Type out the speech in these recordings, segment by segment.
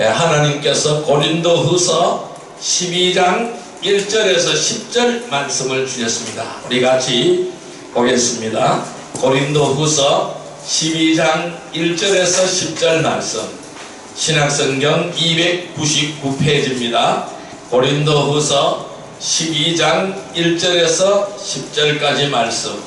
하나님께서 고린도후서 12장 1절에서 10절 말씀을 주셨습니다. 우리 같이 보겠습니다. 고린도후서 12장 1절에서 10절 말씀, 신약성경 299페이지입니다. 고린도후서 12장 1절에서 10절까지 말씀,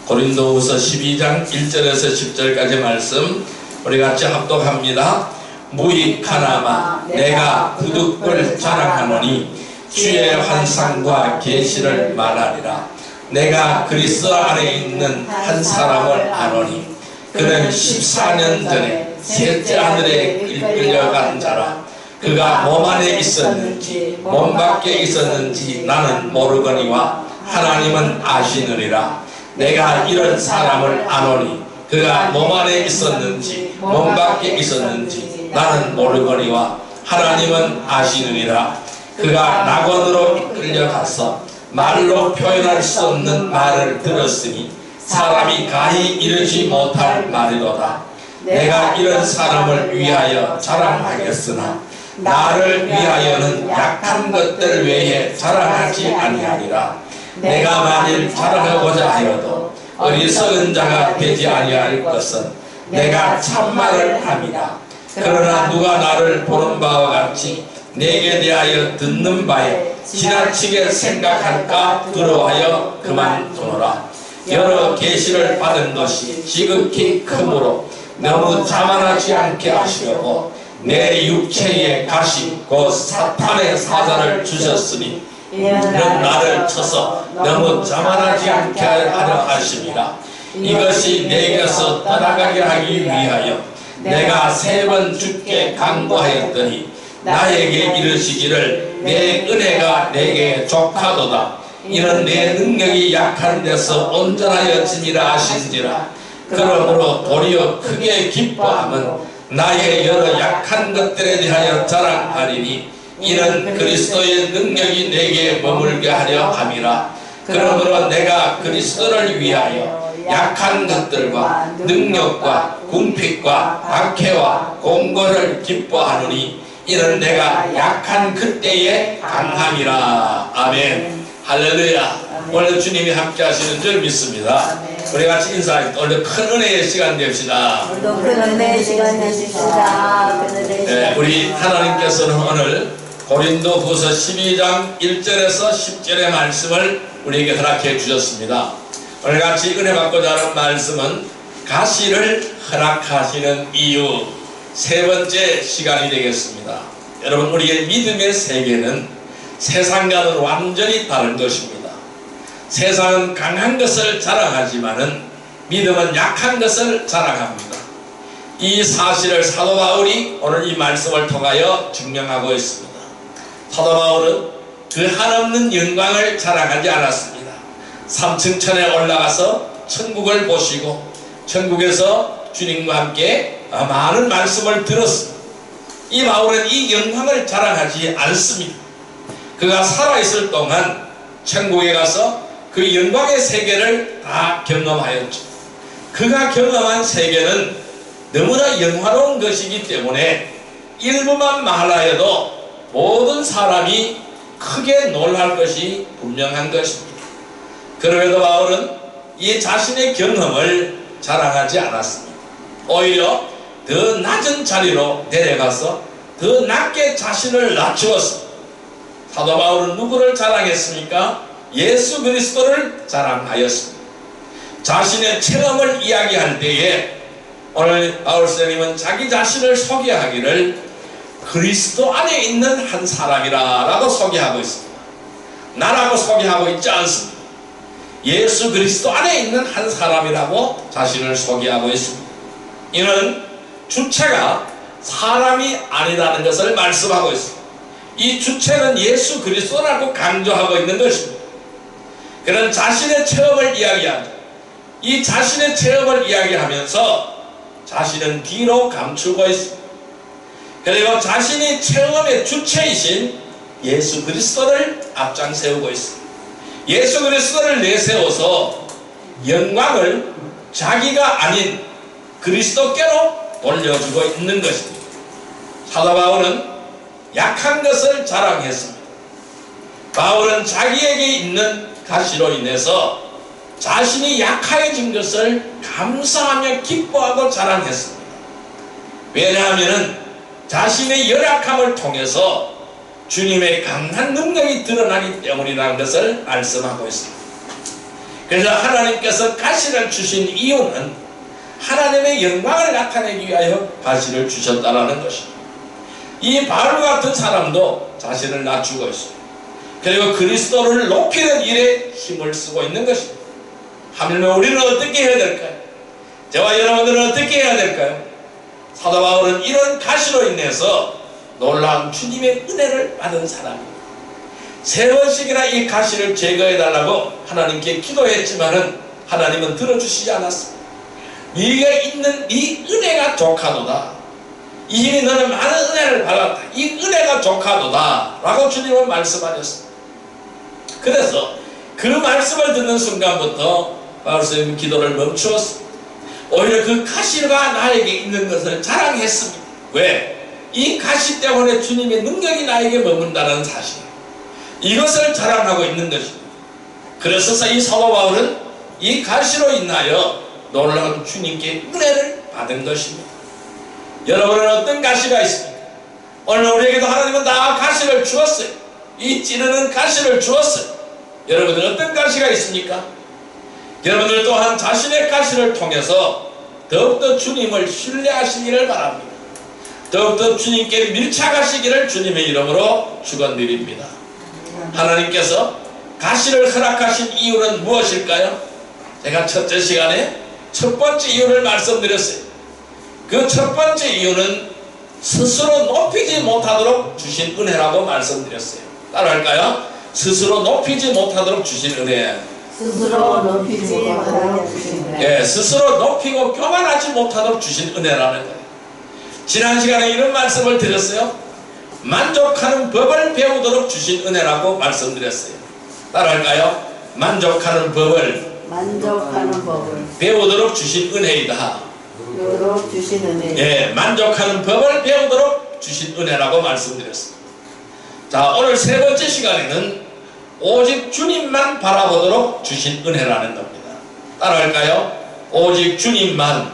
고린도후서 12장 1절에서 10절까지 말씀 우리 같이 합독합니다. 무익하나마 내가 부득불 자랑하노니 주의 환상과 계시를 말하리라. 내가 그리스도 안에 있는 한 사람을 아노니 그는 14년 전에 셋째 하늘에 이끌려간 자라. 그가 몸 안에 있었는지 몸 밖에 있었는지 나는 모르거니와 하나님은 아시느니라. 내가 이런 사람을 아노니 그가 몸 안에 있었는지 몸 밖에 있었는지 나는 모르거니와 하나님은 아시느니라. 그가 낙원으로 이끌려가서 말로 표현할 수 없는 말을 들었으니 사람이 가히 이르지 못할 말이로다. 내가 이런 사람을 위하여 자랑하겠으나 나를 위하여는 약한 것들 외에 자랑하지 아니하리라. 내가 만일 자랑하고자 하여도 어리석은 자가 되지 아니할 것은 내가 참말을 함이라. 그러나 누가 나를 보는 바와 같이 내게 대하여 듣는 바에 지나치게 생각할까 두려워하여 그만두노라. 여러 계시를 받은 것이 지극히 크므로 너무 자만하지 않게 하시려고 내 육체의 가시 곧 사탄의 사자를 주셨으니 이는 나를 쳐서 너무 자만하지 않게 하려 하십니다. 이것이 내게서 떠나가게 하기 위하여 내가 3번 주께 간구하였더니 나에게 이르시기를 내 은혜가 내게 족하도다. 이는 내 능력이 약한 데서 온전하여지니라 하신지라. 그러므로 도리어 크게 기뻐함은 나의 여러 약한 것들에 대하여 자랑하리니 이는 그리스도의 능력이 내게 머물게 하려 함이라. 그러므로 내가 그리스도를 위하여 약한 것들과 능력과 궁핍과 박해와 공고를 기뻐하노니 이는 내가 약한 그때에 강함이라. 아멘. 할렐루야. 오늘 주님이 함께 하시는 줄 믿습니다. 우리 같이 인사하겠습니다. 오늘 큰 은혜의 시간 됩시다. 오늘도 큰 은혜의 시간 되십시다. 우리 하나님께서는 오늘 고린도후서 12장 1절에서 10절의 말씀을 우리에게 허락해 주셨습니다. 오늘 같이 은혜 받고자 하는 말씀은 가시를 허락하시는 이유, 3번째 시간이 되겠습니다. 여러분, 우리의 믿음의 세계는 세상과는 완전히 다른 것입니다. 세상은 강한 것을 자랑하지만은 믿음은 약한 것을 자랑합니다. 이 사실을 사도 바울이 오늘 이 말씀을 통하여 증명하고 있습니다. 사도 바울은 그 한없는 영광을 자랑하지 않았습니다. 3층 천에 올라가서 천국을 보시고 천국에서 주님과 함께 많은 말씀을 들었습니다. 이 바울은 이 영광을 자랑하지 않습니다. 그가 살아있을 동안 천국에 가서 그 영광의 세계를 다 경험하였죠. 그가 경험한 세계는 너무나 영화로운 것이기 때문에 일부만 말하여도 모든 사람이 크게 놀랄 것이 분명한 것입니다. 그럼에도 바울은 이 자신의 경험을 자랑하지 않았습니다. 오히려 더 낮은 자리로 내려가서 더 낮게 자신을 낮추었습니다. 사도 바울은 누구를 자랑했습니까? 예수 그리스도를 자랑하였습니다. 자신의 체험을 이야기할 때에 오늘 바울 선생님은 자기 자신을 소개하기를 그리스도 안에 있는 한 사람이라 라고 소개하고 있습니다. 나라고 소개하고 있지 않습니다. 예수 그리스도 안에 있는 한 사람이라고 자신을 소개하고 있습니다. 이는 주체가 사람이 아니라는 것을 말씀하고 있습니다. 이 주체는 예수 그리스도라고 강조하고 있는 것입니다. 그는 자신의 체험을 이야기합니다. 이 자신의 체험을 이야기하면서 자신은 뒤로 감추고 있습니다. 그리고 자신이 체험의 주체이신 예수 그리스도를 앞장세우고 있습니다. 예수 그리스도를 내세워서 영광을 자기가 아닌 그리스도께로 돌려주고 있는 것입니다. 사도 바울은 약한 것을 자랑했습니다. 바울은 자기에게 있는 가시로 인해서 자신이 약해진 것을 감사하며 기뻐하고 자랑했습니다. 왜냐하면 자신의 열악함을 통해서 주님의 강한 능력이 드러나기 때문이라는 것을 말씀하고 있습니다. 그래서 하나님께서 가시를 주신 이유는 하나님의 영광을 나타내기 위하여 가시를 주셨다는 것입니다. 이 바울 같은 사람도 자신을 낮추고 있습니다. 그리고 그리스도를 높이는 일에 힘을 쓰고 있는 것입니다. 하물며 우리는 어떻게 해야 될까요? 저와 여러분들은 어떻게 해야 될까요? 사도 바울은 이런 가시로 인해서 놀라운 주님의 은혜를 받은 사람입니다. 3번씩이나 이 가시를 제거해달라고 하나님께 기도했지만은 하나님은 들어주시지 않았습니다. 네가 있는 네 은혜가 족하도다. 이미 너는 많은 은혜를 받았다. 이 은혜가 족하도다 라고 주님은 말씀하셨습니다. 그래서 그 말씀을 듣는 순간부터 바울스님은 기도를 멈추었습니다. 오히려 그 가시가 나에게 있는 것을 자랑했습니다. 왜? 이 가시 때문에 주님의 능력이 나에게 머문다는 사실, 이것을 자랑하고 있는 것입니다. 그래서 이 사도 바울은 이 가시로 인하여 놀라운 주님께 은혜를 받은 것입니다. 여러분은 어떤 가시가 있습니까? 오늘 우리에게도 하나님은 다 가시를 주었어요. 이 찌르는 가시를 주었어요. 여러분들 어떤 가시가 있습니까? 여러분들 또한 자신의 가시를 통해서 더욱더 주님을 신뢰하시기를 바랍니다. 더욱더 주님께 밀착하시기를 주님의 이름으로 축원드립니다. 하나님께서 가시를 허락하신 이유는 무엇일까요? 제가 첫째 시간에 첫 번째 이유를 말씀드렸어요. 그 첫 번째 이유는 스스로 높이지 못하도록 주신 은혜라고 말씀드렸어요. 따라할까요? 스스로 높이지 못하도록 주신 은혜. 스스로 높이지 못하도록 주신 은혜. 예, 스스로 높이고 교만하지 못하도록 주신 은혜라는 거예요. 지난 시간에 이런 말씀을 드렸어요. 만족하는 법을 배우도록 주신 은혜라고 말씀드렸어요. 따라할까요? 만족하는 법을 배우도록 주신 은혜이다. 배우도록 주신 은혜. 예, 만족하는 법을 배우도록 주신 은혜라고 말씀드렸습니다. 자, 오늘 3번째 시간에는 오직 주님만 바라보도록 주신 은혜라는 겁니다. 따라할까요? 오직 주님만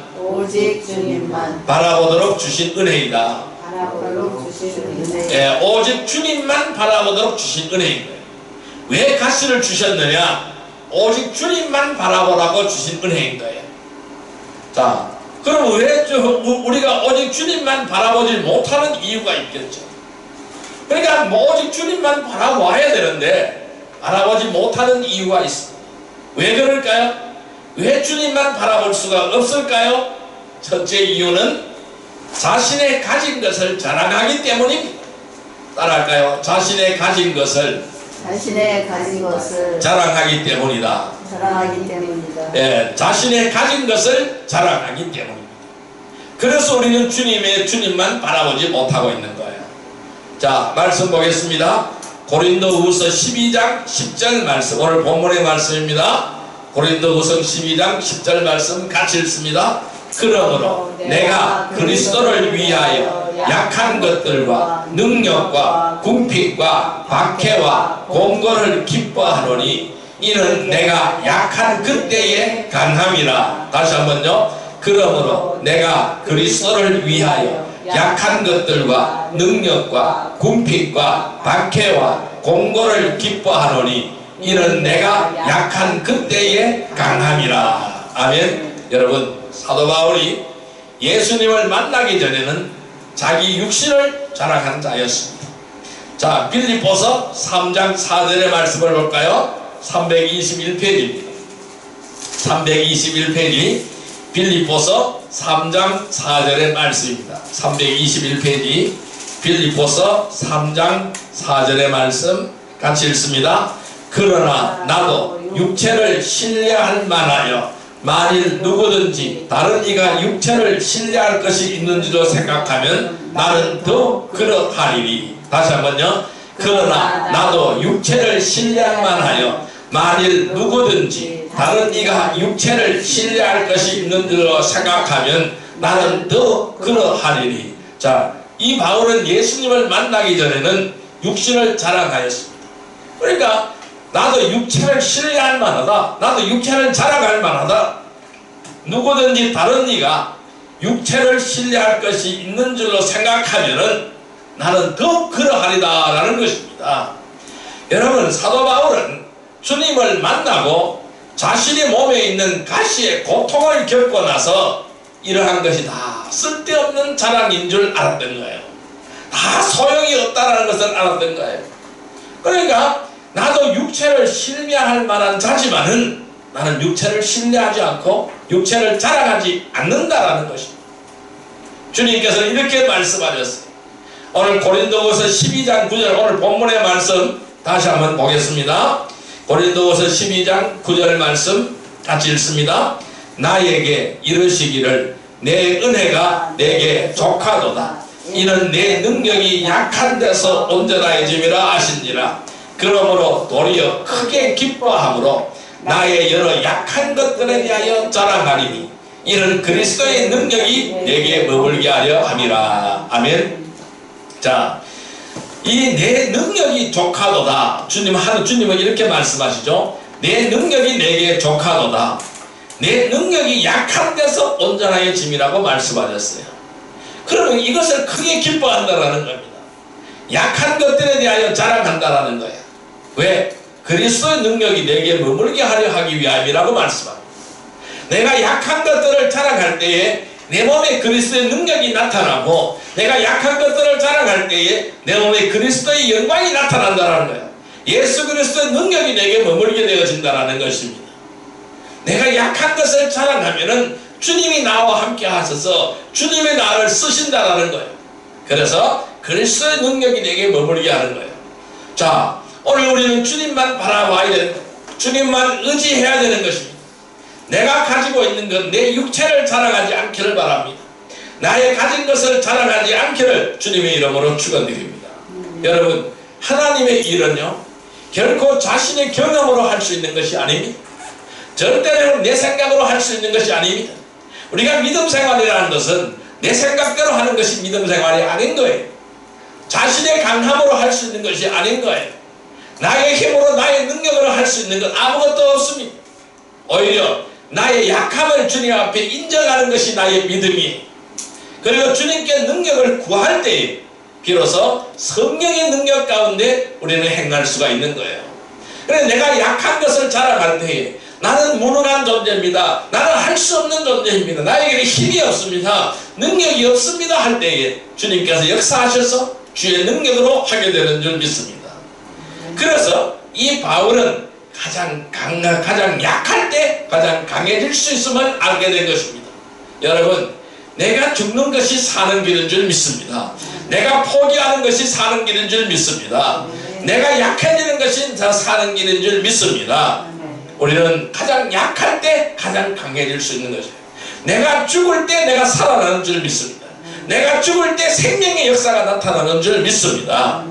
바라보도록 주신 은혜이다. 예, 오직 주님만 바라보도록 주신 은혜인 거예요. 왜 가시를 주셨느냐? 오직 주님만 바라보라고 주신 은혜인 거예요. 자, 그럼 왜 우리가 오직 주님만 바라보지 못하는 이유가 있겠죠. 그러니까 오직 주님만 바라봐야 되는데 바라보지 못하는 이유가 있습니다. 왜 그럴까요? 왜 주님만 바라볼 수가 없을까요? 첫째 이유는 자신의 가진 것을 자랑하기 때문입니다. 따라할까요? 자신의 가진 것을 자랑하기 때문이다. 예, 자신의 가진 것을 자랑하기 때문입니다. 그래서 우리는 주님만 바라보지 못하고 있는 거예요. 자, 말씀 보겠습니다. 고린도후서 12장 10절 말씀, 오늘 본문의 말씀입니다. 고린도후서 12장 10절 말씀 같이 읽습니다. 그러므로 내가 그리스도를 위하여 약한 것들과 능력과 궁핍과 박해와 공고를 기뻐하노니 이는 내가 약한 그때의 강함이라. 다시 한번요. 그러므로 내가 그리스도를 위하여 약한 것들과 능력과 궁핍과 박해와 공고를 기뻐하노니 이는 내가 약한 그때의 강함이라. 아멘. 여러분, 사도 바울이 예수님을 만나기 전에는 자기 육신을 자랑한 자였습니다. 자, 빌립보서 3장 4절의 말씀을 볼까요? 321페이지입니다. 321페이지 빌립보서 3장 4절의 말씀입니다. 321페이지 빌립보서 3장 4절의 말씀 같이 읽습니다. 그러나 나도 육체를 신뢰할 만하여 만일 누구든지 다른 이가 육체를 신뢰할 것이 있는지도 생각하면 나는 더 그렇하리니. 다시 한번요. 그러나 나도 육체를 신뢰할 만하여 만일 누구든지 다른 이가 육체를 신뢰할 것이 있는지도 생각하면 나는 더 그러하리니. 자, 이 바울은 예수님을 만나기 전에는 육신을 자랑하였습니다. 그러니까 나도 육체를 신뢰할 만하다. 나도 육체를 자랑할 만하다. 누구든지 다른 이가 육체를 신뢰할 것이 있는 줄로 생각하면은 나는 더 그러하리다 라는 것입니다. 여러분, 사도 바울은 주님을 만나고 자신의 몸에 있는 가시의 고통을 겪고 나서 이러한 것이 다 쓸데없는 자랑인 줄 알았던 거예요. 다 소용이 없다라는 것을 알았던 거예요. 그러니까 나도 육체를 신뢰할 만한 자지만은 나는 육체를 신뢰하지 않고 육체를 자랑하지 않는다라는 것입니다. 주님께서는 이렇게 말씀하셨어요. 오늘 고린도후서 12장 9절 오늘 본문의 말씀 다시 한번 보겠습니다. 고린도후서 12장 9절 말씀 같이 읽습니다. 나에게 이르시기를 내 은혜가 내게 족하도다. 이는 내 능력이 약한 데서 온전하여짐이라 하신지라. 그러므로 도리어 크게 기뻐함으로 나의 여러 약한 것들에 대하여 자랑하리니 이는 그리스도의 능력이 내게 머물게 하려 함이라. 아멘. 자, 이 내 능력이 족하도다. 주님은 이렇게 말씀하시죠. 내 능력이 내게 족하도다. 내 능력이 약한 데서 온전하여짐이라고 말씀하셨어요. 그러면 이것을 크게 기뻐한다라는 겁니다. 약한 것들에 대하여 자랑한다라는 거예요. 왜? 그리스도의 능력이 내게 머물게 하려 하기 위함이라고 말씀합니다. 내가 약한 것들을 자랑할 때에 내 몸에 그리스도의 능력이 나타나고 내가 약한 것들을 자랑할 때에 내 몸에 그리스도의 영광이 나타난다는 거예요. 예수 그리스도의 능력이 내게 머물게 되어진다는 것입니다. 내가 약한 것을 자랑하면은 주님이 나와 함께 하셔서 주님의 나를 쓰신다는 거예요. 그래서 그리스도의 능력이 내게 머물게 하는 거예요. 자, 오늘 우리는 주님만 바라봐야 되는 거예요. 주님만 의지해야 되는 것입니다. 내가 가지고 있는 것, 내 육체를 자랑하지 않기를 바랍니다. 나의 가진 것을 자랑하지 않기를 주님의 이름으로 축원드립니다. 여러분, 하나님의 일은요 결코 자신의 경험으로 할 수 있는 것이 아닙니다. 절대로 내 생각으로 할 수 있는 것이 아닙니다. 우리가 믿음 생활이라는 것은 내 생각대로 하는 것이 믿음 생활이 아닌 거예요. 자신의 강함으로 할 수 있는 것이 아닌 거예요. 나의 힘으로 나의 능력으로 할 수 있는 것 아무것도 없습니다. 오히려 나의 약함을 주님 앞에 인정하는 것이 나의 믿음이에요. 그리고 주님께 능력을 구할 때에 비로소 성령의 능력 가운데 우리는 행할 수가 있는 거예요. 그래서 내가 약한 것을 자랑할 때에 나는 무능한 존재입니다. 나는 할 수 없는 존재입니다. 나에게는 힘이 없습니다. 능력이 없습니다 할 때에 주님께서 역사하셔서 주의 능력으로 하게 되는 줄 믿습니다. 그래서 이 바울은 가장 약할 때 가장 강해질 수 있음을 알게 된 것입니다. 여러분, 내가 죽는 것이 사는 길인 줄 믿습니다. 내가 포기하는 것이 사는 길인 줄 믿습니다. 내가 약해지는 것이 사는 길인 줄 믿습니다. 우리는 가장 약할 때 가장 강해질 수 있는 것이에요. 내가 죽을 때 내가 살아나는 줄 믿습니다. 내가 죽을 때 생명의 역사가 나타나는 줄 믿습니다.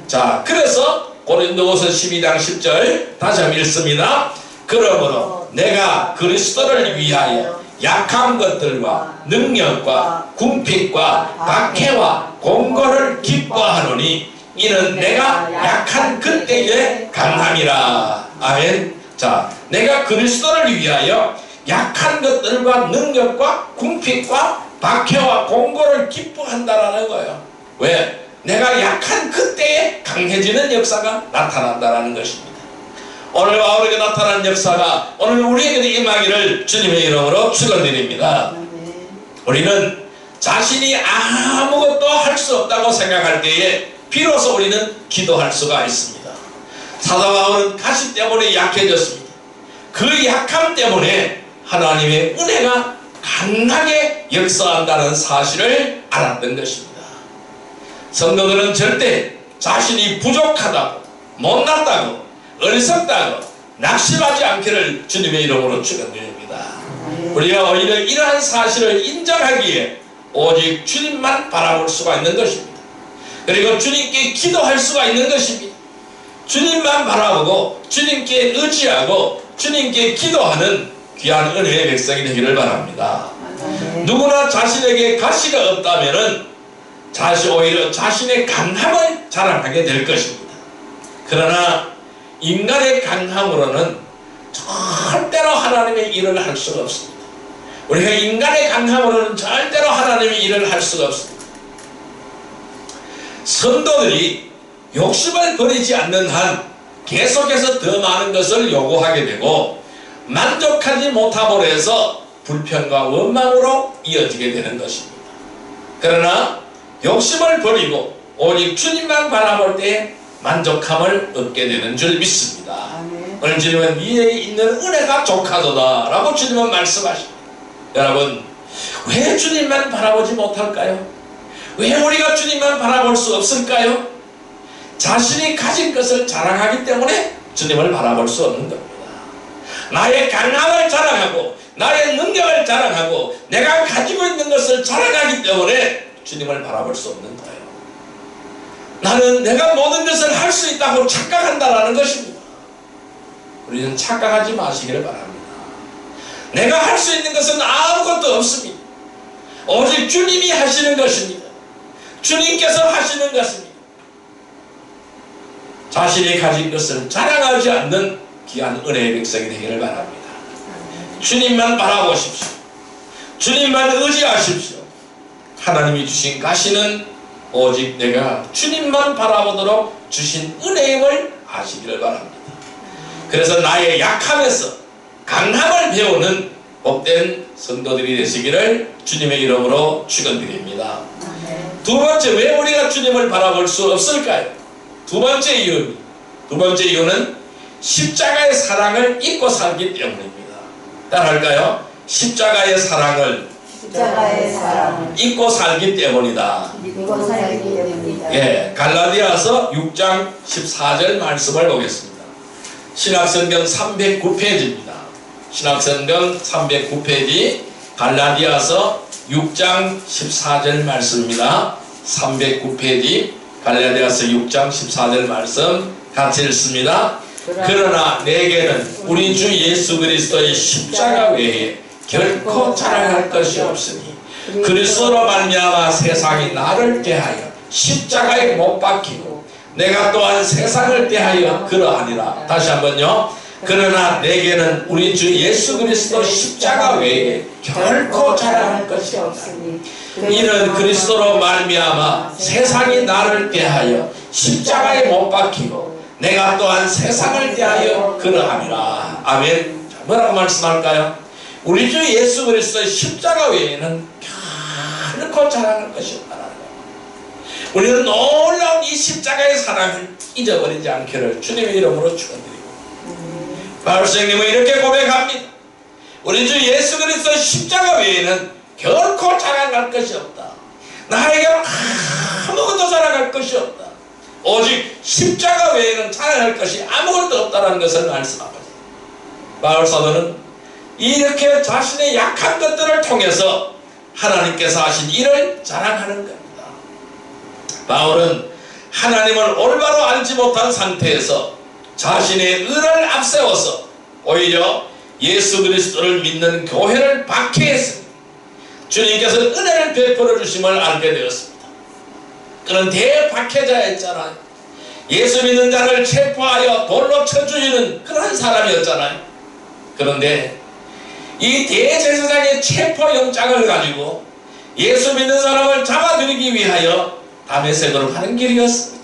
자, 그래서 고린도후서 12장 10절 다시 한번 읽습니다. 그러므로 내가 그리스도를 위하여 약한 것들과 능력과 궁핍과 박해와 공고를 기뻐하노니 이는 내가 약한 그때의 강함이라. 아멘. 자, 내가 그리스도를 위하여 약한 것들과 능력과 궁핍과 박해와 공고를 기뻐한다라는 거예요. 왜? 내가 약한 그때에 강해지는 역사가 나타난다는 것입니다. 오늘 바울에게 나타난 역사가 오늘 우리에게도 임하기를 주님의 이름으로 축원드립니다. 우리는 자신이 아무것도 할 수 없다고 생각할 때에 비로소 우리는 기도할 수가 있습니다. 사도 바울은 가시 때문에 약해졌습니다. 그 약함 때문에 하나님의 은혜가 강하게 역사한다는 사실을 알았던 것입니다. 성도들은 절대 자신이 부족하다고, 못났다고, 어리석다고 낙심하지 않기를 주님의 이름으로 축원드립니다. 우리가 오히려 이러한 사실을 인정하기에 오직 주님만 바라볼 수가 있는 것입니다. 그리고 주님께 기도할 수가 있는 것입니다. 주님만 바라보고 주님께 의지하고 주님께 기도하는 귀한 은혜의 백성이 되기를 바랍니다. 누구나 자신에게 가시가 없다면은 오히려 자신의 강함을 자랑하게 될 것입니다. 그러나 인간의 강함으로는 절대로 하나님의 일을 할 수가 없습니다. 우리가 인간의 강함으로는 절대로 하나님의 일을 할 수가 없습니다. 성도들이 욕심을 버리지 않는 한 계속해서 더 많은 것을 요구하게 되고 만족하지 못함으로 해서 불평과 원망으로 이어지게 되는 것입니다. 그러나 욕심을 버리고 오직 주님만 바라볼 때 만족함을 얻게 되는 줄 믿습니다. 아멘. 오늘 주님은 위에 있는 은혜가 족하도다 라고 주님은 말씀하십니다. 여러분, 왜 주님만 바라보지 못할까요? 왜 우리가 주님만 바라볼 수 없을까요? 자신이 가진 것을 자랑하기 때문에 주님을 바라볼 수 없는 겁니다. 나의 강함을 자랑하고 나의 능력을 자랑하고 내가 가지고 있는 것을 자랑하기 때문에 주님을 바라볼 수 없는 거예요. 나는 내가 모든 것을 할 수 있다고 착각한다라는 것입니다. 우리는 착각하지 마시기를 바랍니다. 내가 할 수 있는 것은 아무것도 없습니다. 오직 주님이 하시는 것입니다. 주님께서 하시는 것입니다. 자신이 가진 것을 자랑하지 않는 귀한 은혜의 백성이 되기를 바랍니다. 주님만 바라보십시오. 주님만 의지하십시오. 하나님이 주신 가시는 오직 내가 주님만 바라보도록 주신 은혜임을 아시기를 바랍니다. 그래서 나의 약함에서 강함을 배우는 복된 성도들이 되시기를 주님의 이름으로 축원드립니다. 두 번째, 왜 우리가 주님을 바라볼 수 없을까요? 두 번째 이유는 십자가의 사랑을 잊고 살기 때문입니다. 따라할까요? 십자가의 사랑을 잊고 살기 때문이다. 예, 갈라디아서 6장 14절 말씀을 보겠습니다. 신약성경 309페이지입니다. 신약성경 309페이지 갈라디아서 6장 14절 말씀입니다. 309페이지 갈라디아서 6장 14절 말씀 같이 읽습니다. 그러나 내게는 우리 주 예수 그리스도의 십자가 외에 결코 자랑할 것이 없으니 그리스도로 말미암아 세상이 나를 대하여 십자가에 못 박히고 내가 또한 세상을 대하여 그러하니라. 다시 한번요. 그러나 내게는 우리 주 예수 그리스도 십자가 외에 결코 자랑할 것이 없으니 이는 그리스도로 말미암아 세상이 나를 대하여 십자가에 못 박히고 내가 또한 세상을 대하여 그러함이라. 아멘. 뭐라고 말씀할까요? 우리 주 예수 그리스도의 십자가 외에는 결코 자랑할 것이 없다는 거예요. 우리는 놀라운 이 십자가의 사랑을 잊어버리지 않기를 주님의 이름으로 축원드립니다. 바울 선생님은 이렇게 고백합니다. 우리 주 예수 그리스도의 십자가 외에는 결코 자랑할 것이 없다. 나에게 아무것도 자랑할 것이 없다. 오직 십자가 외에는 자랑할 것이 아무것도 없다는 것을 말씀합니다. 바울 사도는 이렇게 자신의 약한 것들을 통해서 하나님께서 하신 일을 자랑하는 겁니다. 바울은 하나님을 올바로 알지 못한 상태에서 자신의 의를 앞세워서 오히려 예수 그리스도를 믿는 교회를 박해했습니다. 주님께서 은혜를 베풀어 주심을 알게 되었습니다. 그는 대박해자였잖아요. 예수 믿는 자를 체포하여 돌로 쳐 죽이는 그런 사람이었잖아요. 그런데 이 대제사장의 체포영장을 가지고 예수 믿는 사람을 잡아들이기 위하여 다메섹으로 가는 길이었습니다.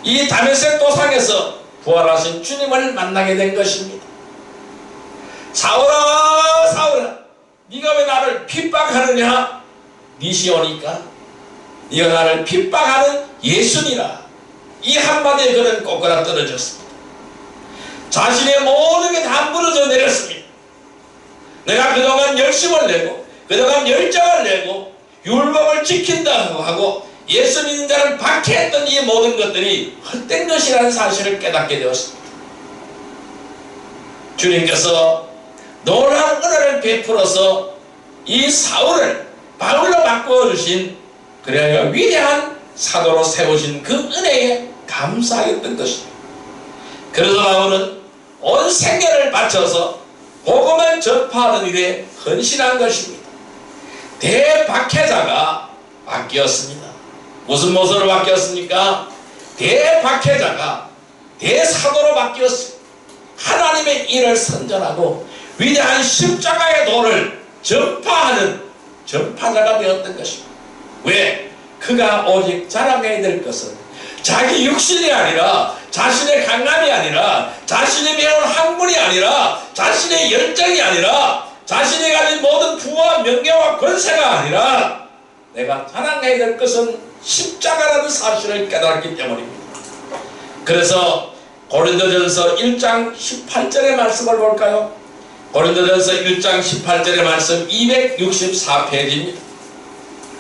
이 다메섹 도상에서 부활하신 주님을 만나게 된 것입니다. 사울아 사울아 네가 왜 나를 핍박하느냐? 니시 오니까 네가 나를 핍박하는 예수니라. 이 한마디에 그는 꼬꾸라 떨어졌습니다. 자신의 모든 게 다 무너져 내렸습니다. 내가 그동안 열심을 내고 그동안 열정을 내고 율법을 지킨다고 하고 예수 믿는 자를 박해했던 이 모든 것들이 헛된 것이라는 사실을 깨닫게 되었습니다. 주님께서 놀라운 은혜를 베풀어서 이 사울을 바울로 바꾸어 주신 그래야 위대한 사도로 세우신 그 은혜에 감사했던 것입니다. 그래서 바울은 온 생애를 바쳐서 복음을 전파하는 일에 헌신한 것입니다. 대박해자가 바뀌었습니다. 무슨 모습으로 바뀌었습니까? 대박해자가 대사도로 바뀌었습니다. 하나님의 일을 선전하고 위대한 십자가의 도를 전파하는 전파자가 되었던 것입니다. 왜? 그가 오직 자랑해야 될 것은 자기 육신이 아니라, 자신의 강함이 아니라, 자신이 배운 학문이 아니라, 자신의 열정이 아니라, 자신이 가진 모든 부와 명예와 권세가 아니라, 내가 자랑해야 될 것은 십자가라는 사실을 깨달았기 때문입니다. 그래서 고린도전서 1장 18절의 말씀을 볼까요? 고린도전서 1장 18절의 말씀 264페이지입니다.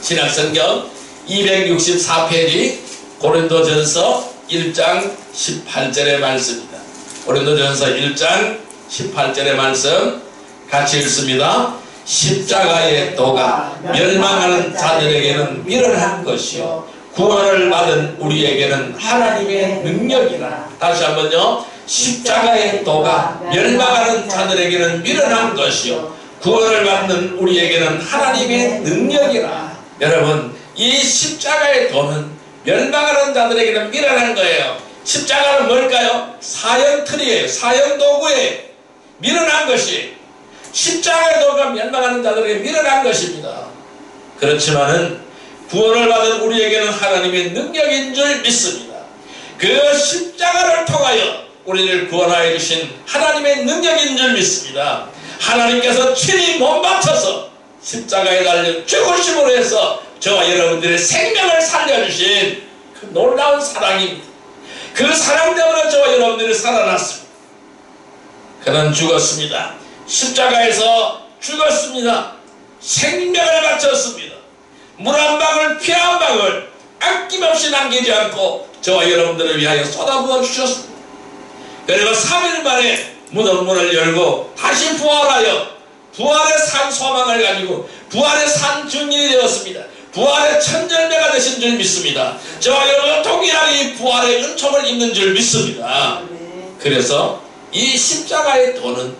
신약성경 264페이지 고린도전서 1장 18절의 말씀입니다. 고린도전서 1장 18절의 말씀 같이 읽습니다. 십자가의 도가 멸망하는 자들에게는 미련한 것이요 구원을 받은 우리에게는 하나님의 능력이라. 다시 한번요. 십자가의 도가 멸망하는 자들에게는 미련한 것이요 구원을 받는 우리에게는 하나님의 능력이라. 여러분, 이 십자가의 도는 멸망하는 자들에게는 미련한 거예요. 십자가는 뭘까요? 사형틀이에요. 사형도구예요. 미련한 것이 십자가의 도가 멸망하는 자들에게 미련한 것입니다. 그렇지만은 구원을 받은 우리에게는 하나님의 능력인 줄 믿습니다. 그 십자가를 통하여 우리를 구원하여 주신 하나님의 능력인 줄 믿습니다. 하나님께서 친히 몸바쳐서 십자가에 달려 죽으심으로 해서 저와 여러분들의 생명을 살려주신 그 놀라운 사랑입니다. 그 사랑 때문에 저와 여러분들이 살아났습니다. 그는 죽었습니다. 십자가에서 죽었습니다. 생명을 바쳤습니다. 물 한 방울, 피 한 방울 아낌없이 남기지 않고 저와 여러분들을 위하여 쏟아부어 주셨습니다. 그리고 3일 만에 무덤 문을 열고 다시 부활하여 부활의 산 소망을 가지고 부활의 산 증인이 되었습니다. 부활의 천절매가 되신 줄 믿습니다. 저와 여러분 동일하게 이 부활의 은총을 입는 줄 믿습니다. 그래서 이 십자가의 도는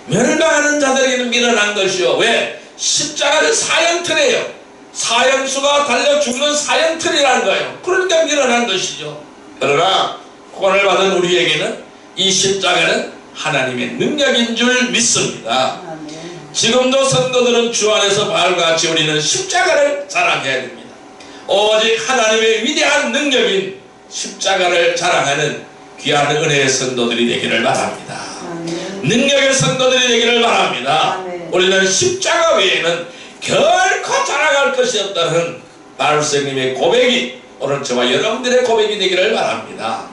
멸망하는 자들에게는 미련한 것이요. 왜? 십자가는 사형틀이에요. 사형수가 달려 죽는 사형틀이라는 거예요. 그러니까 미련한 것이죠. 그러나 구원을 받은 우리에게는 이 십자가는 하나님의 능력인 줄 믿습니다. 지금도 성도들은 주 안에서 바울과 같이 우리는 십자가를 자랑해야 됩니다. 오직 하나님의 위대한 능력인 십자가를 자랑하는 귀한 은혜의 성도들이 되기를 바랍니다. 능력의 성도들이 되기를 바랍니다. 우리는 십자가 외에는 결코 자랑할 것이 없다는 바울 선생님의 고백이 오늘 저와 여러분들의 고백이 되기를 바랍니다.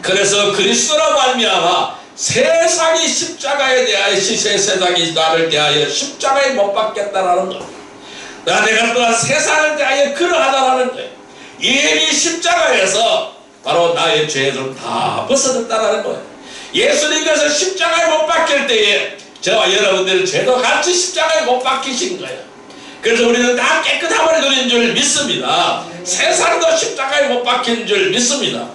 그래서 그리스도로 말미암아 세상이 십자가에 대하여 세상이 나를 대하여 십자가에 못 박겠다라는 것, 내가 또한 세상을 대하여 그러하다라는 거예요. 이미 십자가에서 바로 나의 죄를 다 벗어졌다라는 거예요. 예수님께서 십자가에 못 박힐 때에 저와 여러분들 죄도 같이 십자가에 못 박히신 거예요. 그래서 우리는 다 깨끗함을 누린 줄 믿습니다. 세상도 십자가에 못 박힌 줄 믿습니다.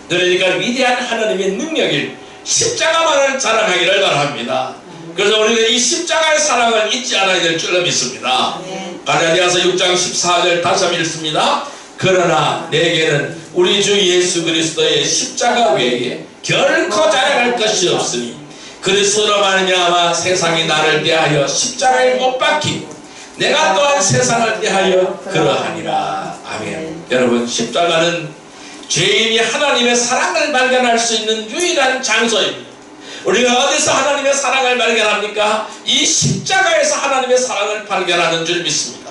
그러니까 위대한 하나님의 능력인 십자가만을 자랑하기를 바랍니다. 그래서 우리는 이 십자가의 사랑을 잊지 않아야 될 줄로 믿습니다. 갈라디아서 6장 14절 다시 한번 읽습니다. 그러나 내게는 우리 주 예수 그리스도의 십자가 외에 결코 자랑할 것이 없으니 그리스도로 말미암아 세상이 나를 대하여 십자가에 못 박히고 내가 또한 세상을 대하여 그러하니라. 아멘. 여러분, 십자가는 죄인이 하나님의 사랑을 발견할 수 있는 유일한 장소입니다. 우리가 어디서 하나님의 사랑을 발견합니까? 이 십자가에서 하나님의 사랑을 발견하는 줄 믿습니다.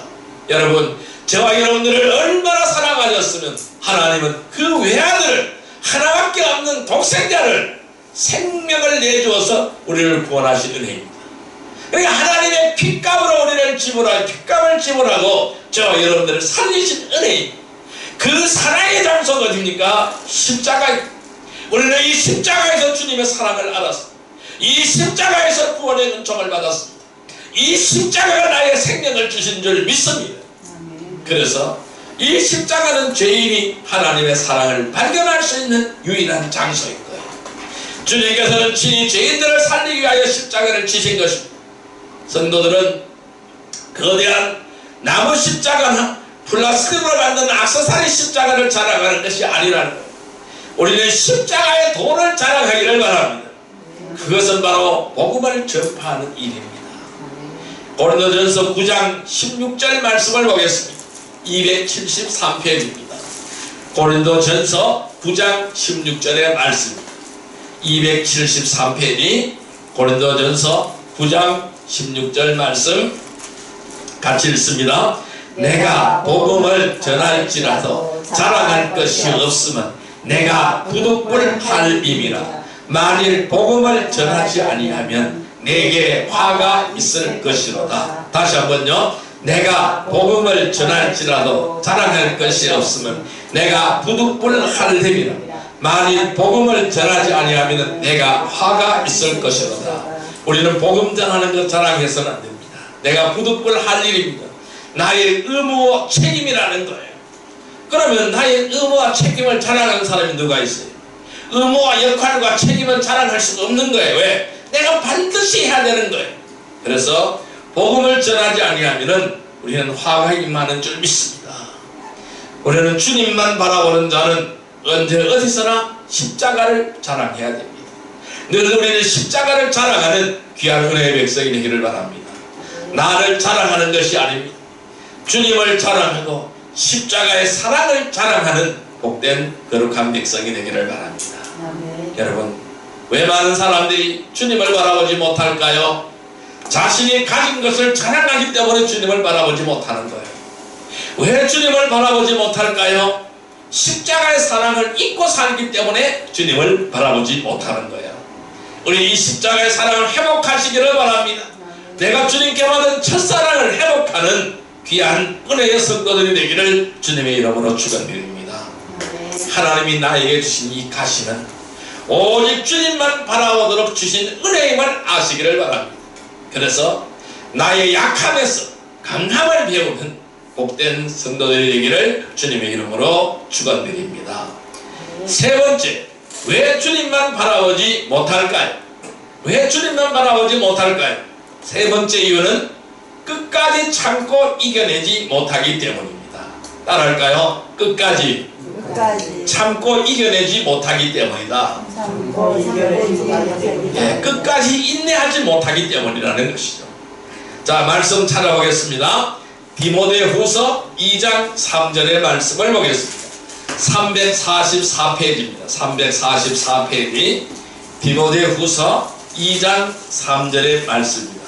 여러분, 저와 여러분들을 얼마나 사랑하셨으면 하나님은 그 외아들을, 하나밖에 없는 독생자를 생명을 내주어서 우리를 구원하신 은혜입니다. 그러니까 하나님의 핏값으로 우리를 지불하고 핏값을 지불하고 저와 여러분들을 살리신 은혜입니다. 그 사랑의 장소가 어디입니까? 십자가입니다. 우리는 이 십자가에서 주님의 사랑을 알았습니다. 이 십자가에서 구원의 은총을 받았습니다. 이 십자가가 나의 생명을 주신 줄 믿습니다. 그래서 이 십자가는 죄인이 하나님의 사랑을 발견할 수 있는 유일한 장소인 거예요. 주님께서는 친히 죄인들을 살리기 위하여 십자가를 지신 것입니다. 성도들은 거대한 나무 십자가나 플라스틱으로 만든 액세서리 십자가를 자랑하는 것이 아니라는 거예요. 우리는 십자가의 도를 자랑하기를 바랍니다. 그것은 바로 복음을 전파하는 일입니다. 고린도전서 9장 16절 말씀을 보겠습니다. 273페이지입니다. 고린도전서 9장 16절의 말씀, 273페이지 고린도전서 9장 16절 말씀 같이 읽습니다. 내가 복음을 전할지라도 자랑할 것이 없으면 내가 부득불 할임이라. 만일 복음을 전하지 아니하면 내게 화가 있을 것이로다. 다시 한번요. 내가 복음을 전할지라도 자랑할 것이 없으면 내가 부득불 할임이라. 만일 복음을 전하지 아니하면 내가 화가 있을 것이로다. 우리는 복음 전하는 것 자랑해서는 안 됩니다. 내가 부득불 할 일입니다. 나의 의무와 책임이라는 거예요. 그러면 나의 의무와 책임을 자랑하는 사람이 누가 있어요? 의무와 역할과 책임을 자랑할 수가 없는 거예요. 왜? 내가 반드시 해야 되는 거예요. 그래서 복음을 전하지 아니하면 우리는 화가 임하는 줄 믿습니다. 우리는 주님만 바라보는 자는 언제 어디서나 십자가를 자랑해야 됩니다. 늘 우리는 십자가를 자랑하는 귀한 은혜의 백성이 되기를 바랍니다. 나를 자랑하는 것이 아닙니다. 주님을 자랑하고 십자가의 사랑을 자랑하는 복된 거룩한 백성이 되기를 바랍니다. 여러분, 왜 많은 사람들이 주님을 바라보지 못할까요? 자신이 가진 것을 자랑하기 때문에 주님을 바라보지 못하는 거예요. 왜 주님을 바라보지 못할까요? 십자가의 사랑을 잊고 살기 때문에 주님을 바라보지 못하는 거예요. 우리 이 십자가의 사랑을 회복하시기를 바랍니다. 내가 주님께 받은 첫사랑을 회복하는 귀한 은혜의 성도들이 되기를 주님의 이름으로 축원드립니다. 하나님이 나에게 주신 이 가시는 오직 주님만 바라보도록 주신 은혜임을 아시기를 바랍니다. 그래서 나의 약함에서 강함을 배우는 복된 성도들이 되기를 주님의 이름으로 축원드립니다. 세 번째, 왜 주님만 바라보지 못할까요? 왜 주님만 바라보지 못할까요? 세 번째 이유는 끝까지 참고 이겨내지 못하기 때문입니다. 따라할까요? 끝까지 참고 이겨내지 못하기 때문이다. 끝까지 인내하지 못하기 때문이라는 것이죠. 자, 말씀 찾아보겠습니다. 디모데후서 2장 3절의 말씀을 보겠습니다. 344페이지입니다. 344페이지 디모데후서 2장 3절의 말씀입니다.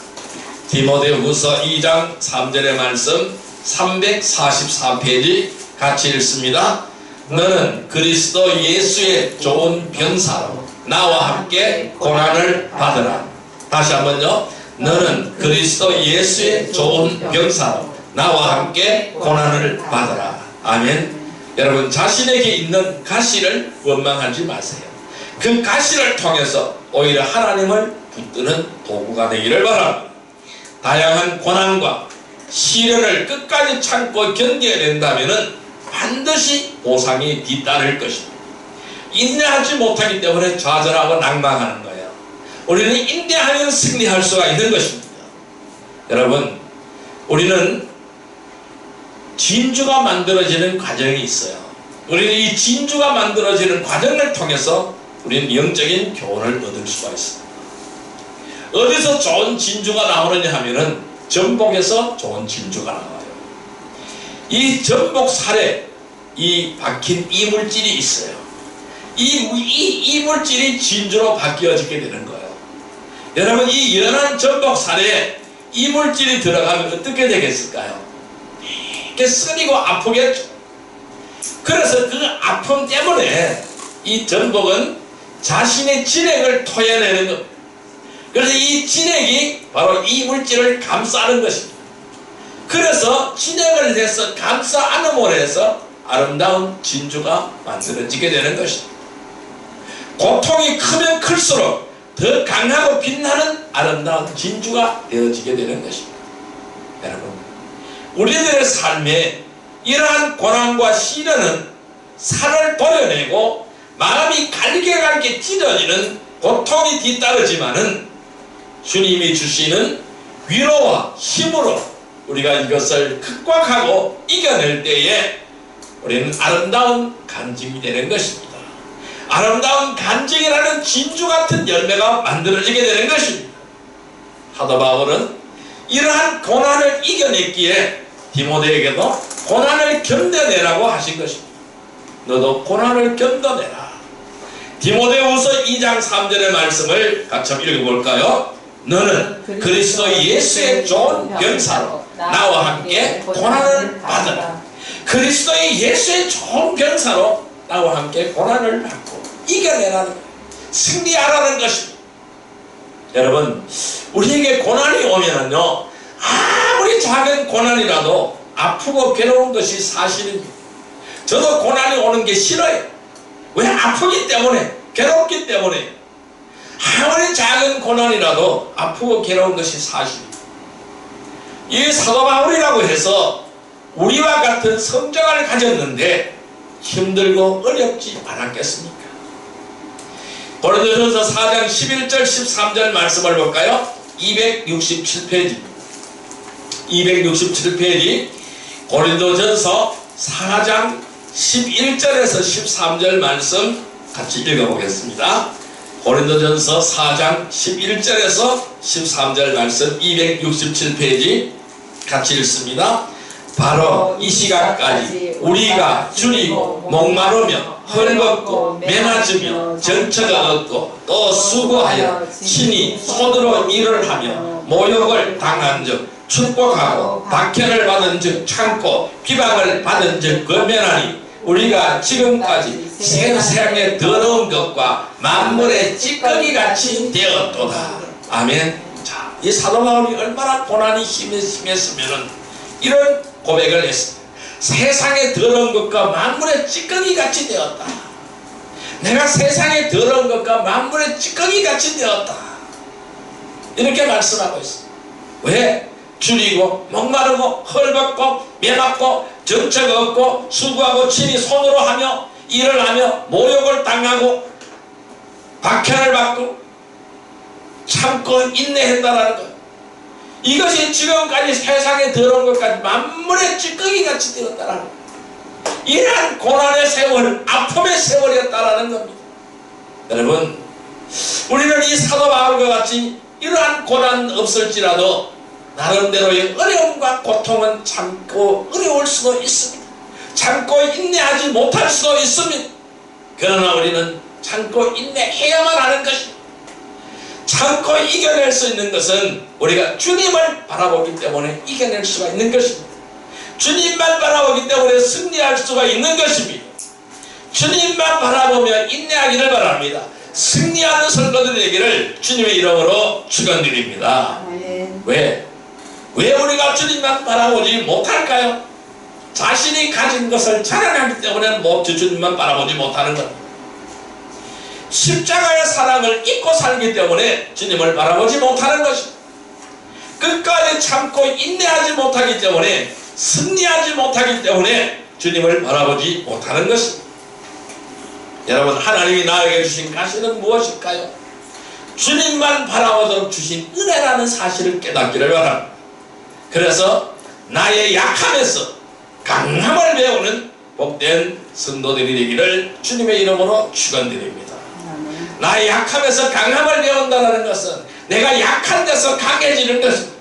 디모데후서 2장 3절의 말씀 344페이지 같이 읽습니다. 너는 그리스도 예수의 좋은 병사로 나와 함께 고난을 받으라. 다시 한번요. 너는 그리스도 예수의 좋은 병사로 나와 함께 고난을 받으라. 아멘. 여러분, 자신에게 있는 가시를 원망하지 마세요. 그 가시를 통해서 오히려 하나님을 붙드는 도구가 되기를 바랍니다. 다양한 고난과 시련을 끝까지 참고 견뎌낸다면 반드시 보상이 뒤따를 것입니다. 인내하지 못하기 때문에 좌절하고 낭망하는 거예요. 우리는 인내하면 승리할 수가 있는 것입니다. 여러분, 우리는 진주가 만들어지는 과정이 있어요. 우리는 이 진주가 만들어지는 과정을 통해서 우리는 영적인 교훈을 얻을 수가 있습니다. 어디서 좋은 진주가 나오느냐 하면은 전복에서 좋은 진주가 나와요. 이 전복살에 이 박힌 이물질이 있어요. 이 이물질이 진주로 바뀌어지게 되는 거예요. 여러분, 이 연한 전복살에 이물질이 들어가면 어떻게 되겠을까요? 이렇게 쓰리고 아프겠죠. 그래서 그 아픔 때문에 이 전복은 자신의 진액을 토해내는 겁니다. 그래서 이 진액이 바로 이 물질을 감싸는 것입니다. 그래서 진액을 내서 감싸 안음으로 해서 아름다운 진주가 만들어지게 되는 것입니다. 고통이 크면 클수록 더 강하고 빛나는 아름다운 진주가 되어지게 되는 것입니다. 여러분, 우리들의 삶에 이러한 고난과 시련은 살을 도려내고 마음이 갈게 찢어지는 고통이 뒤따르지만은 주님이 주시는 위로와 힘으로 우리가 이것을 극복하고 이겨낼 때에 우리는 아름다운 간증이 되는 것입니다. 아름다운 간증이라는 진주 같은 열매가 만들어지게 되는 것입니다. 사도 바울은 이러한 고난을 이겨냈기에 디모데에게도 고난을 견뎌내라고 하신 것입니다. 너도 고난을 견뎌내라. 디모데후서 2장 3절의 말씀을 같이 한번 읽어볼까요? 너는 그리스도 예수의 좋은 병사로 나와 함께 고난을 받으라. 그리스도의 예수의 좋은 병사로 나와 함께 고난을 받고 이겨내라는 거예요. 승리하라는 것입니다. 여러분, 우리에게 고난이 오면은요, 아무리 작은 고난이라도 아프고 괴로운 것이 사실입니다. 저도 고난이 오는 게 싫어요. 왜? 아프기 때문에, 괴롭기 때문에. 아무리 작은 고난이라도 아프고 괴로운 것이 사실입니다. 이 사도 바울이라고 해서 우리와 같은 성장을 가졌는데 힘들고 어렵지 않았겠습니까? 고린도전서 4장 11절 13절 말씀을 볼까요? 267페이지 267페이지 고린도전서 4장 11절에서 13절 말씀 같이 읽어보겠습니다. 고린도전서 4장 11절에서 13절 말씀 267페이지 같이 읽습니다. 바로 이 시간까지 우리가 줄이고 목마르며 헐벗고 매맞으며 정처가 없고 또 수고하여 친히 손으로 일을 하며 모욕을 당한 즉 축복하고 박해를 받은 즉 참고 비방을 받은 즉 권면하니 우리가 지금까지 세상의 더러운 것과 만물의 찌꺼기같이 되었도다. 아멘. 자, 이 사도 바울이 얼마나 고난이 심했으면은 이런 고백을 했습니다. 세상의 더러운 것과 만물의 찌꺼기같이 되었다. 내가 세상의 더러운 것과 만물의 찌꺼기같이 되었다. 이렇게 말씀하고 있습니다. 왜? 줄이고 목마르고 헐벗고 매맞고 정처가 없고 수고하고 친히 손으로 하며 일을 하며 모욕을 당하고 박해를 받고 참고 인내했다라는 것. 이것이 지금까지 세상에 더러운 것까지 만물의 찌꺼기같이 되었다라는 것. 이러한 고난의 세월, 아픔의 세월이었다라는 겁니다. 여러분, 우리는 이 사도 바울과 같이 이러한 고난 없을지라도 나름대로의 어려움과 고통은 참고 어려울 수도 있습니다. 참고 인내하지 못할 수도 있습니다. 그러나 우리는 참고 인내해야만 하는 것입니다. 참고 이겨낼 수 있는 것은 우리가 주님을 바라보기 때문에 이겨낼 수가 있는 것입니다. 주님만 바라보기 때문에 승리할 수가 있는 것입니다. 주님만 바라보며 인내하기를 바랍니다. 승리하는 성도들 되기를 주님의 이름으로 축원드립니다. 왜 우리가 주님만 바라보지 못할까요? 자신이 가진 것을 자랑하기 때문에 주님만 바라보지 못하는 겁니다. 십자가의 사랑을 잊고 살기 때문에 주님을 바라보지 못하는 것입니다. 끝까지 참고 인내하지 못하기 때문에, 승리하지 못하기 때문에 주님을 바라보지 못하는 것입니다. 여러분, 하나님이 나에게 주신 가시는 무엇일까요? 주님만 바라보도록 주신 은혜라는 사실을 깨닫기를 바랍니다. 그래서 나의 약함에서 강함을 배우는 복된 성도들이 되기를 주님의 이름으로 축원드립니다. 나의 약함에서 강함을 배운다는 것은 내가 약한 데서 강해지는 것입니다.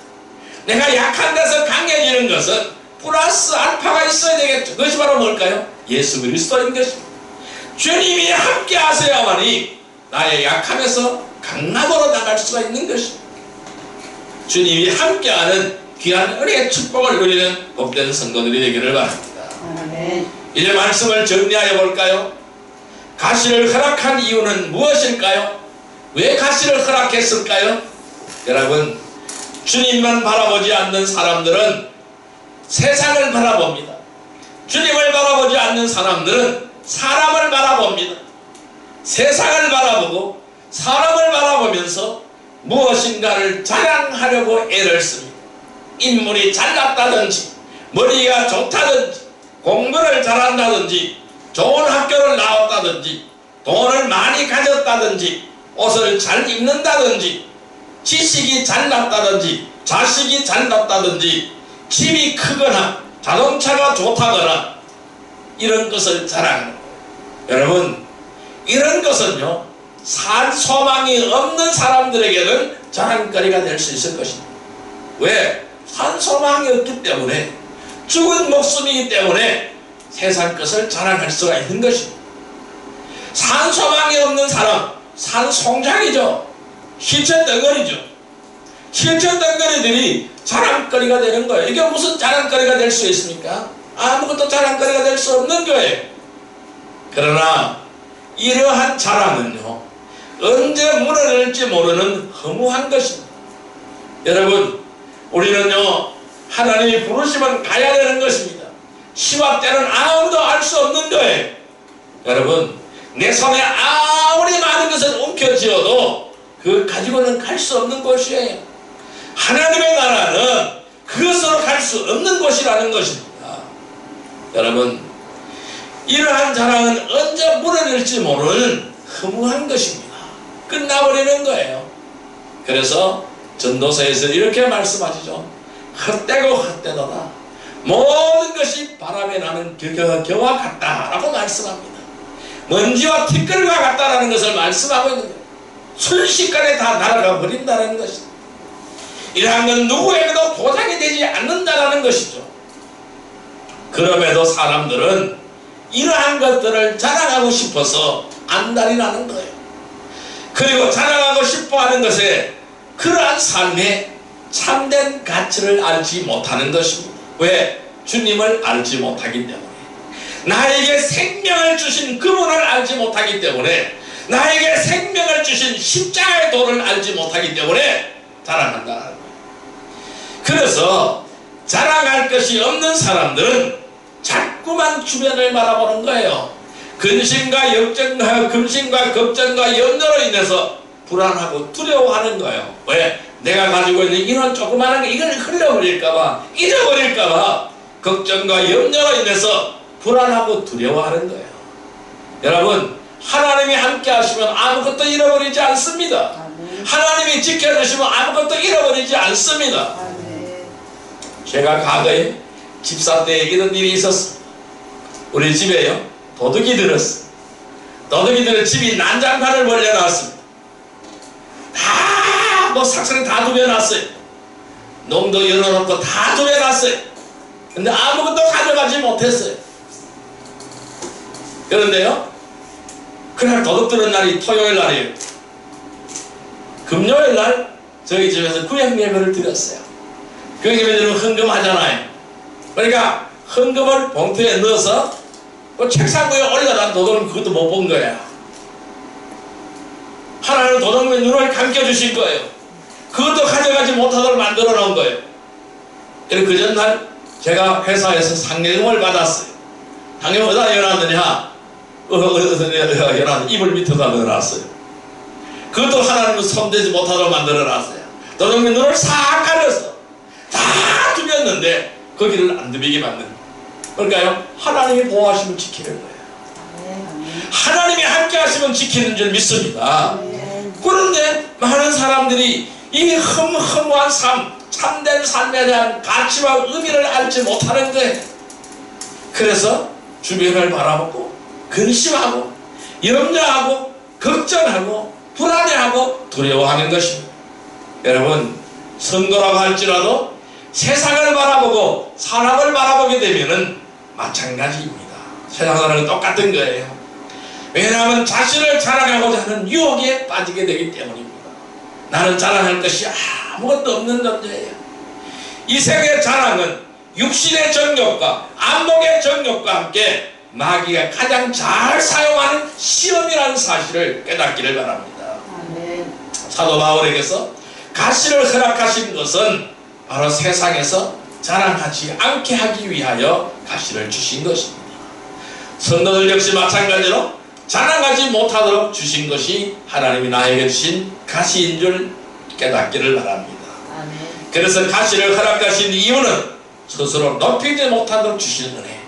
내가 약한 데서 강해지는 것은 플러스 알파가 있어야 되겠죠. 그것이 바로 뭘까요? 예수 그리스도인 것입니다. 주님이 함께 하셔야만이 나의 약함에서 강함으로 나갈 수가 있는 것입니다. 주님이 함께하는 귀한 은혜의 축복을 누리는 복된 성도들이 되기를 바랍니다. 이제 말씀을 정리하여 볼까요? 가시를 허락한 이유는 무엇일까요? 왜 가시를 허락했을까요? 여러분, 주님만 바라보지 않는 사람들은 세상을 바라봅니다. 주님을 바라보지 않는 사람들은 사람을 바라봅니다. 세상을 바라보고 사람을 바라보면서 무엇인가를 자랑하려고 애를 씁니다. 인물이 잘났다든지, 머리가 좋다든지, 공부를 잘한다든지, 좋은 학교를 나왔다든지, 돈을 많이 가졌다든지, 옷을 잘 입는다든지, 지식이 잘났다든지, 자식이 잘났다든지, 집이 크거나 자동차가 좋다거나 이런 것을 자랑하는 거예요. 여러분, 이런 것은요, 산 소망이 없는 사람들에게는 자랑거리가 될 수 있을 것입니다. 왜? 산 소망이 없기 때문에, 죽은 목숨이기 때문에 세상 것을 자랑할 수가 있는 것입니다. 산 소망이 없는 사람, 산 송장이죠. 시체 덩어리죠. 시체 덩어리들이 자랑거리가 되는 거예요. 이게 무슨 자랑거리가 될 수 있습니까? 아무것도 자랑거리가 될 수 없는 거예요. 그러나 이러한 자랑은요, 언제 무너질지 모르는 허무한 것입니다. 여러분, 우리는요, 하나님이 부르시면 가야 되는 것입니다. 시와 때는 아무도 알 수 없는 거예요. 여러분, 내 손에 아무리 많은 것을 움켜쥐어도 그 가지고는 갈 수 없는 곳이에요. 하나님의 나라는 그것으로 갈 수 없는 곳이라는 것입니다. 여러분, 이러한 자랑은 언제 무너질지 모르는 허무한 것입니다. 끝나버리는 거예요. 그래서 전도서에서 이렇게 말씀하시죠. 헛되고 헛되도다. 모든 것이 바람에 나는 겨와 같다라고 말씀합니다. 먼지와 티끌과 같다라는 것을 말씀하고 있는 거예요. 순식간에 다 날아가 버린다는 것입니다. 이러한 건 누구에게도 보장이 되지 않는다라는 것이죠. 그럼에도 사람들은 이러한 것들을 자랑하고 싶어서 안달이 나는 거예요. 그리고 자랑하고 싶어하는 것에 그러한 삶에 참된 가치를 알지 못하는 것입니다. 왜? 주님을 알지 못하기 때문에, 나에게 생명을 주신 그분을 알지 못하기 때문에, 나에게 생명을 주신 십자가의 도를 알지 못하기 때문에 자랑한다는 거예요. 그래서 자랑할 것이 없는 사람들은 자꾸만 주변을 바라보는 거예요. 근심과 걱정과 염려로 인해서 불안하고 두려워하는 거예요. 왜? 내가 가지고 있는 이런 조그마한 게 이걸 흘려버릴까봐, 잊어버릴까봐 걱정과 염려로 인해서 불안하고 두려워하는 거예요. 여러분, 하나님이 함께 하시면 아무것도 잃어버리지 않습니다. 하나님이 지켜주시면 아무것도 잃어버리지 않습니다. 제가 과거에 집사 때 이런 일이 있었습니다. 우리 집에요, 도둑이 들었어요. 도둑이 들어 집이 난장판을 벌려놨습니다. 다 삭스를 다 두겨놨어요. 농도 열어놓고 다 두겨놨어요. 근데 아무것도 가져가지 못했어요. 그런데요, 그날 도둑 들은 날이 토요일 날이에요. 금요일 날 저희 집에서 구약 예배를 드렸어요. 구약 예배 드리면 헌금하잖아요. 그러니까 헌금을 봉투에 넣어서 그 책상 위에 올려놓은 도둑은 그것도 못 본 거야. 하나님은 도둑의 눈을 감겨주신 거예요. 그것도 가져가지 못하도록 만들어 놓은 거예요. 그 전날 제가 회사에서 상여금을 받았어요. 상여금 어디다 열어놨느냐? 입을 밑에다 넣어놨어요. 그것도 하나님은 손대지 못하도록 만들어 놨어요. 도둑의 눈을 싹 가려서 다 두겼는데 거기를 안 두비게 만든 거예요. 그러니까요, 하나님이 보호하시면 지키는 거예요. 하나님이 함께 하시면 지키는 줄 믿습니다. 그런데 많은 사람들이 이 허무한 삶, 참된 삶에 대한 가치와 의미를 알지 못하는 거예요. 그래서 주변을 바라보고 근심하고 염려하고 걱정하고 불안해하고 두려워하는 것입니다. 여러분, 선거라고 할지라도 세상을 바라보고 사람을 바라보게 되면은 마찬가지입니다. 세상 사람은 똑같은 거예요. 왜냐하면 자신을 자랑하고자 하는 유혹에 빠지게 되기 때문입니다. 나는 자랑할 것이 아무것도 없는 존재예요. 이 세계의 자랑은 육신의 정욕과 안목의 정욕과 함께 마귀가 가장 잘 사용하는 시험이라는 사실을 깨닫기를 바랍니다. 사도 바울에게서 가시를 허락하신 것은 바로 세상에서 자랑하지 않게 하기 위하여 가시를 주신 것입니다. 성도들 역시 마찬가지로 자랑하지 못하도록 주신 것이 하나님이 나에게 주신 가시인 줄 깨닫기를 바랍니다. 그래서 가시를 허락하신 이유는 스스로 높이지 못하도록 주신 은혜,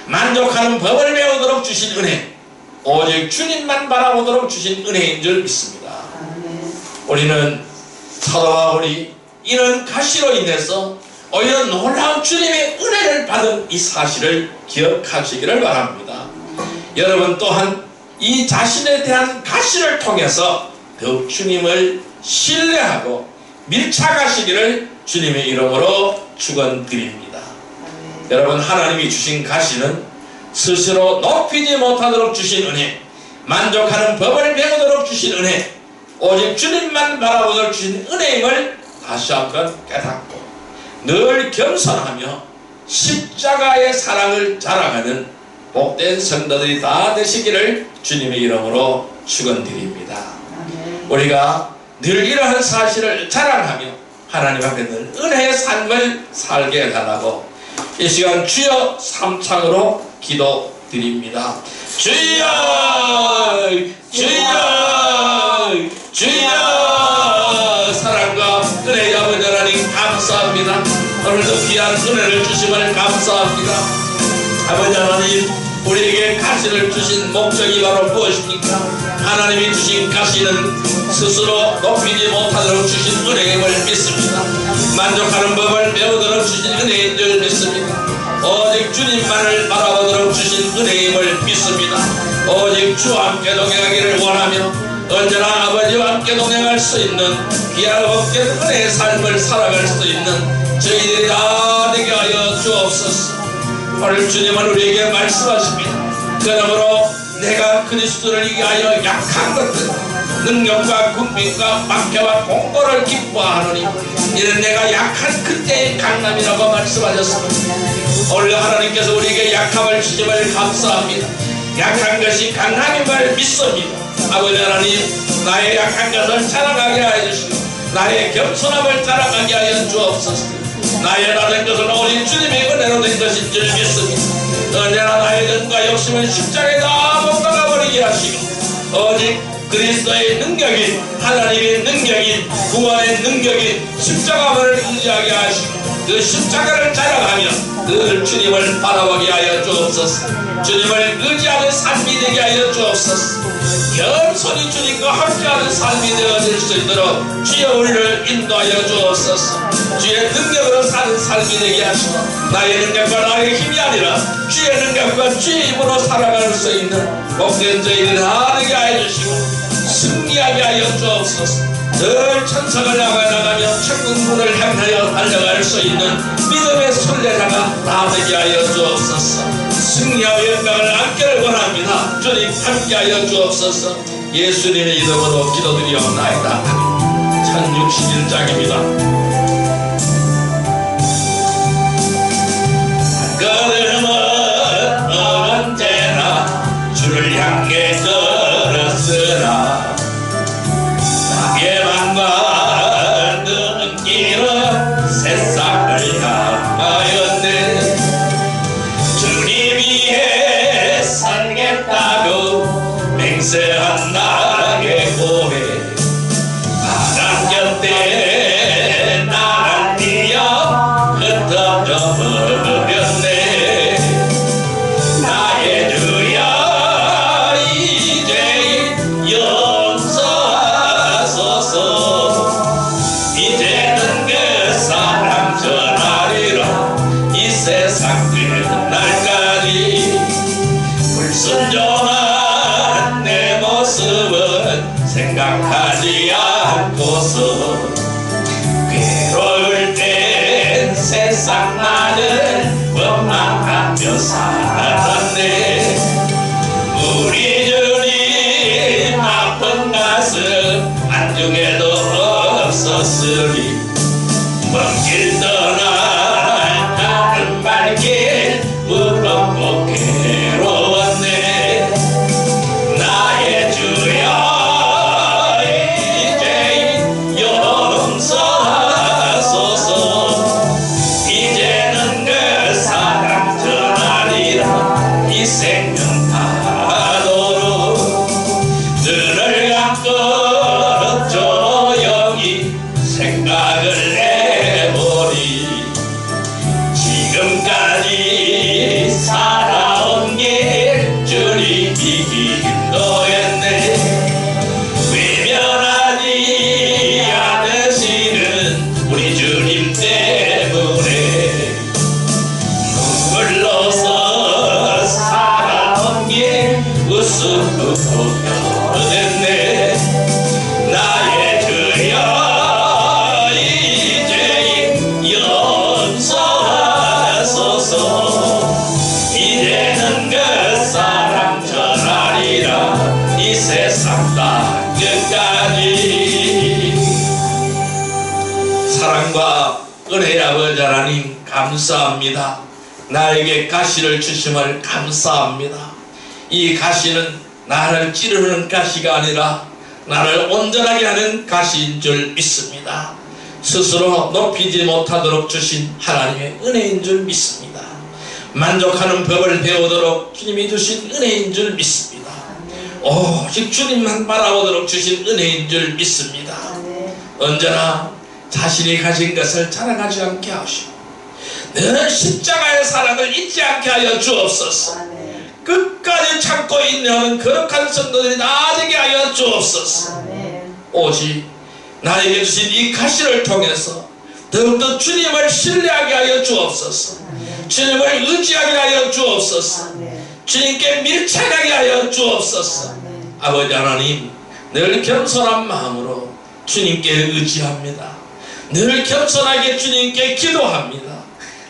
만족하는 법을 배우도록 주신 은혜, 오직 주님만 바라보도록 주신 은혜인 줄 믿습니다. 우리는 사도 바울이 이런 가시로 인해서 오히려 놀라운 주님의 은혜를 받은 이 사실을 기억하시기를 바랍니다. 여러분 또한 이 자신에 대한 가시를 통해서 더욱 주님을 신뢰하고 밀착하시기를 주님의 이름으로 축원드립니다. 여러분, 하나님이 주신 가시는 스스로 높이지 못하도록 주신 은혜, 만족하는 법을 배우도록 주신 은혜, 오직 주님만 바라보도록 주신 은혜임을 다시 한번 깨닫고 늘 겸손하며 십자가의 사랑을 자랑하는 복된 성도들이 다 되시기를 주님의 이름으로 축원드립니다. 우리가 늘 이러한 사실을 자랑하며 하나님 앞에 늘 은혜의 삶을 살게 해달라고 이 시간 주여 삼창으로 기도드립니다. 주여 주여 주여. 사랑과 은혜의 아버지 하나님 감사합니다. 오늘도 귀한 은혜를 주심을 감사합니다. 아버지 하나님, 우리에게 가시를 주신 목적이 바로 무엇입니까? 하나님이 주신 가시는 스스로 높이지 못하도록 주신 은혜임을 믿습니다. 만족하는 법을 배우도록 주신 은혜인 줄 믿습니다. 오직 주님만을 바라보도록 주신 은혜임을 믿습니다. 오직 주와 함께 동행하기를 원하며 언제나 아버지와 함께 동행할 수 있는 귀한 복된 은혜의 삶을 살아갈 수 있는 저희들이 다 되게 하여 주옵소서. 오늘 주님은 우리에게 말씀하십니다. 그러므로 내가 그리스도를 위하여 약한 것들, 능력과 군민과 박해와 공고를 기뻐하노니 이는 내가 약한 그때의 강남이라고 말씀하셨습니다. 오늘 하나님께서 우리에게 약함을 주심을 감사합니다. 약한 것이 강함임을 믿습니다. 아버지 하나님, 나의 약한 것을 자랑하게 하여 주시고 나의 겸손함을 자랑하게 하여 주옵소서. 나의 나된 것은 오직 주님의 은혜로 된 것인 줄 믿습니다. 언제나 나의 전과 욕심은 십자가에 다 못 박아버리게 하시고 오직 그리스도의 능력인, 하나님의 능력인, 구원의 능력인 십자가만을 의지하게 하시고 그 십자가를 자랑하며 늘 주님을 바라보게 하여 주옵소서. 주님을 의지하는 삶이 되게 하여 주옵소서. 겸손히 주님과 함께하는 삶이 되어질 수 있도록 주여 우리를 인도하여 주옵소서. 주의 능력으로 사는 삶이 되게 하시고 나의 능력과 나의 힘이 아니라 주의 능력과 주의 힘으로 살아갈 수 있는 복된 저희들 다 되게 하여 주시고 승리하게 하여 주옵소서. 늘 천성을 나가며 천국문을 향하여 달려갈 수 있는 믿음의 순례자가 다 되게 하여 주옵소서. 승리와 영광을 안기를 원합니다. 주님 함께하여 주옵소서. 예수님의 이름으로 기도드리옵나이다. 1061장입니다. 걸음은 언제나 주를 향해 걸었으나 나에만 눈길은 새싹을 향하였네. 주님 위해 살겠다고 맹세한 나의 고백, 바람 곁에 나를 뛰어 흩어져 버렸네. 나의 주여 이제 용서하소서. 이제는 그 사랑 전하리라. 이 세상 끝날까지 불순종한 내 모습은 생각하지 않고서 괴로울 땐 세상만을 원망하며 살았네. 우리 주님 아픈 가슴 안중에도 없었으니 먼 길 떠나 다른 발길 무겁고 괴로웠네. 나의 주여 이제 용서하소서. 이제는 그 사랑 전하리라. 이 생명 파도로 눈을 감고 조용히 생각을 해보리. 지금까지 살아온 길 주님이 인도했네. 외면하지 않으시는 우리 주님 때문에 얻었네. 나의 주여 이제 용서하소서. 이제는 그 사랑 전하리라 이 세상 땅 끝까지. 사랑과 은혜의 아버지 하나님 감사합니다. 나에게 가시를 주심을 감사합니다. 이 가시는 나를 찌르는 가시가 아니라 나를 온전하게 하는 가시인 줄 믿습니다. 스스로 높이지 못하도록 주신 하나님의 은혜인 줄 믿습니다. 만족하는 법을 배우도록 주님이 주신 은혜인 줄 믿습니다. 오직 주님만 바라보도록 주신 은혜인 줄 믿습니다. 언제나 자신이 가진 것을 자랑하지 않게 하시고 늘 십자가의 사랑을 잊지 않게 하여 주옵소서. 끝까지 참고 있는 거룩한 성도들이 다 되게 하여 주옵소서. 오직 나에게 주신 이 가시를 통해서 더욱더 주님을 신뢰하게 하여 주옵소서. 주님을 의지하게 하여 주옵소서. 주님께 밀착하게 하여 주옵소서. 아버지 하나님, 늘 겸손한 마음으로 주님께 의지합니다. 늘 겸손하게 주님께 기도합니다.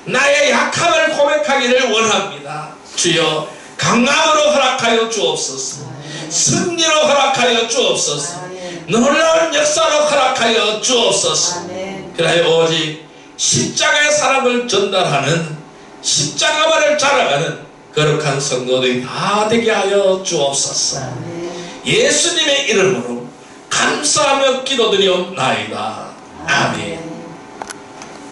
나의 약함을 고백하기를 원합니다. 주여 강함으로 허락하여 주옵소서. 승리로 허락하여 주옵소서. 놀라운 역사로 허락하여 주옵소서. 그래야 오직 십자가의 사랑을 전달하는 십자가만을 자랑하는 거룩한 성도들이 다 되게 하여 주옵소서. 예수님의 이름으로 감사하며 기도드리옵나이다. 아멘.